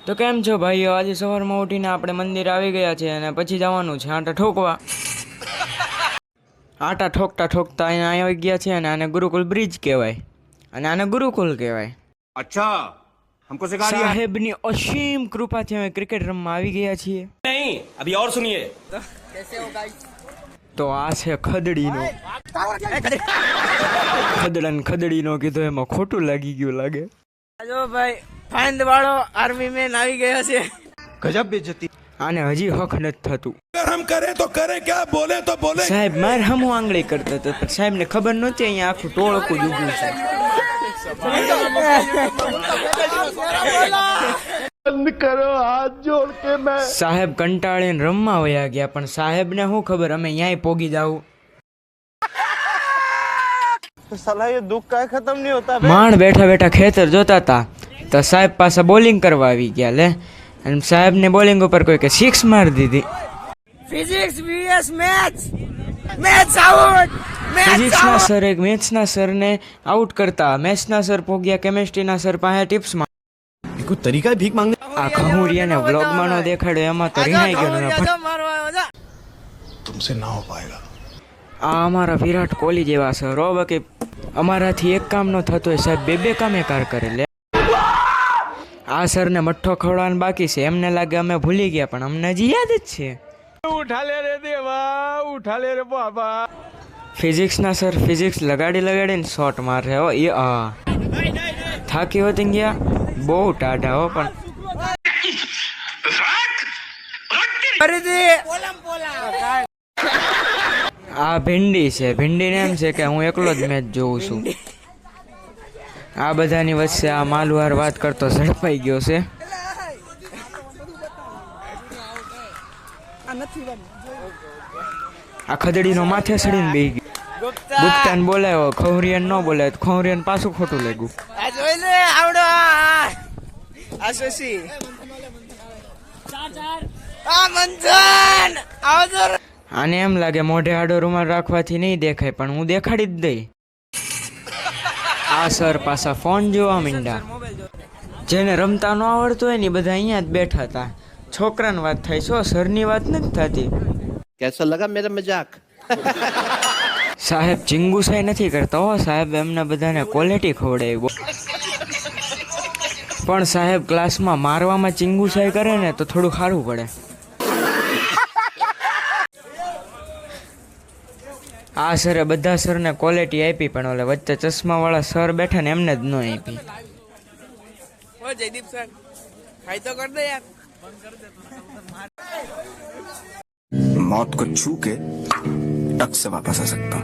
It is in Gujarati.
તો કેમ છો ભાઈઓ? આજે સવારમાં ઉઠીને આપણે મંદિર આવી ગયા છે અને પછી જવાનું છે આટા ઠોકવા. આટા ઠોકતા ઠોકતા અહીંયા આવી ગયા છે અને આને ગુરુકુલ બ્રિજ કહેવાય અને આને ગુરુકુલ કહેવાય. अच्छा हमको सिखा दिया है। સાહેબની અસીમ કૃપાથી અમે ક્રિકેટ રમવા આવી ગયા છીએ. नहीं अभी और सुनिए। તો આ છે ખદડીનો. ખદડાને ખદડીનો કીધો એમાં ખોટું લાગી ગયું લાગે. જો ભાઈ ફાઇન્ડ વાળો આર્મી મેન આવી ગયા છે. गजब बेइज्जती। આને હજી હક નથી થતું. अगर हम करें तो करें क्या, बोले तो बोले। સાહેબ માર હમું આંગળી કરતા હતા પણ સાહેબને ખબર નહોતી અહીંયા આખું ટોળકું જ ઊભું છે. સાહેબ કંટાળીને રમવા વયા ગયા પણ સાહેબને શું ખબર અમે ન્યાય પોગી જાવ. साला ये दुख का खत्म नहीं होता। માણ બેઠા બેઠા ખેતર જોતા હતા તો સાહેબ પાસે બોલિંગ કરવા આવી ગયા લે અને સાહેબને બોલિંગ ઉપર કોઈ કે સિક્સ મારી દીધી. Physics vs maths maths out ફિઝિક્સના સર એક મેથ્સના સરને આઉટ કરતા મેથ્સના સર પોગ્યા કેમેસ્ટ્રીના સર પાસે ટિપ્સમાં. कोई तरीका है भीख मांगने। આ ખહુરિયાને વ્લોગમાં નો દેખાડ્યો એમાં તો રિહાઈ ગયો ને तुमसे ना हो पाएगा। આ અમારા વિરાટ કોહલી જેવા સર હો. બાકી અમારાથી એક કામ ન થતું હોય સાહેબ બે બે કામે કાર કરે લે. આ સરને મઠ્ઠો ખવડાવવાનું બાકી છે. એમને લાગે અમે ભૂલી ગયા પણ અમને હજી યાદ જ છે. उठा ले रे देवा उठा ले रे बाबा. ફિઝિક્સના સર ફિઝિક્સ લગાડી લગાડીને શોટ મારે હો. એ હા થાકી હોતી ગયા બહુ ટાઢા હો પણ આ ભીંડી છે. ભીંડીને એમ છે કે હું એકલો જ મેચ જોઉં છું. આ બધાની વચ્ચે આ માલવાર વાત કરતો ઝડપાઈ ગયો છે. આ ખદડીનો માથે સડીને બેહી ગયો. ગુપ્તાને બોલાવ્યો ખૌરિયાને ન બોલાય તો ખૌરિયાને પાછું ખોટું લાગ્યું. આ જોઈ લે આવડો આ શશી આ મંજન આવજો. આને એમ લાગે મોઢે આડો રૂમાલ રાખવાથી નહીં દેખાય પણ હું દેખાડી જ દઈ. આ સર પાછા ફોન જોવા માંડ્યા. જેને રમતા ન આવડતું હોય ને એ બધા અહીંયા જ બેઠા હતા. છોકરાની વાત થાય છો સરની વાત નથી થતી. कैसा लगा मेरा मजाक? સાહેબ ચિંગુસાઈ નથી કરતા હો. સાહેબ એમને બધાને ક્વોલિટી ખવડાવી. પણ સાહેબ ક્લાસમાં મારવામાં ચિંગુસાઈ કરે ને તો થોડું સારું પડે. આ સરે બધા સરને ક્વોલિટી આપી પણ ઓલે વચ્ચે ચશ્માવાળા સર બેઠા ને એમને જ ન આપી. ઓ જયદીપ સર ખાઈ તો કર દે યાર. मौत को छू के टक से वापस आ सकता हूँ।